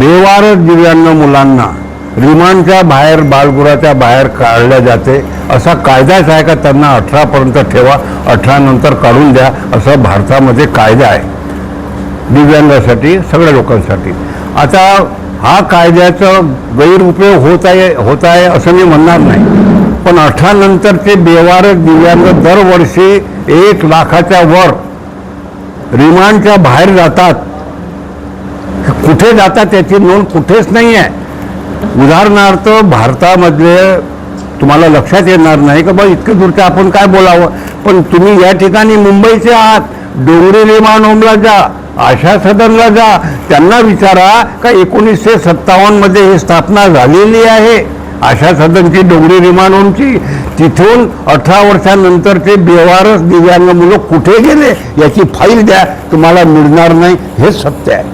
बेवारस दिव्यांग मुलांना रिमांडच्या बाहेर बालगृहाच्या बाहेर काढल्या जाते असा कायदाच आहे का त्यांना 18पर्यंत ठेवा 18 नंतर काढून द्या असं भारतामध्ये कायदा आहे दिव्यांगासाठी सगळ्या लोकांसाठी. आता हा कायद्याचा गैरउपयोग होत आहे असं मी म्हणणार नाही, पण 18 नंतरचे बेवारस दिव्यांग दरवर्षी 1 लाखाच्या वर रिमांडच्या बाहेर जातात. कुठे जातात त्याची नोंद कुठेच नाही आहे. उदाहरणार्थ भारतामधले तुम्हाला लक्षात येणार नाही का बा इतकं दूरचं आपण काय बोलावं, पण तुम्ही या ठिकाणी मुंबईचे आहात, डोंगरी रिमांड होमला जा, आशा सदनला जा, त्यांना विचारा का 1957 मध्ये ही स्थापना झालेली आहे आशा सदनची, डोंगरी रिमांड होमची. तिथून 18 वर्षानंतरचे बेवारस दिव्यांग मुलं कुठे गेले याची फाईल द्या, तुम्हाला मिळणार नाही, हे सत्य आहे.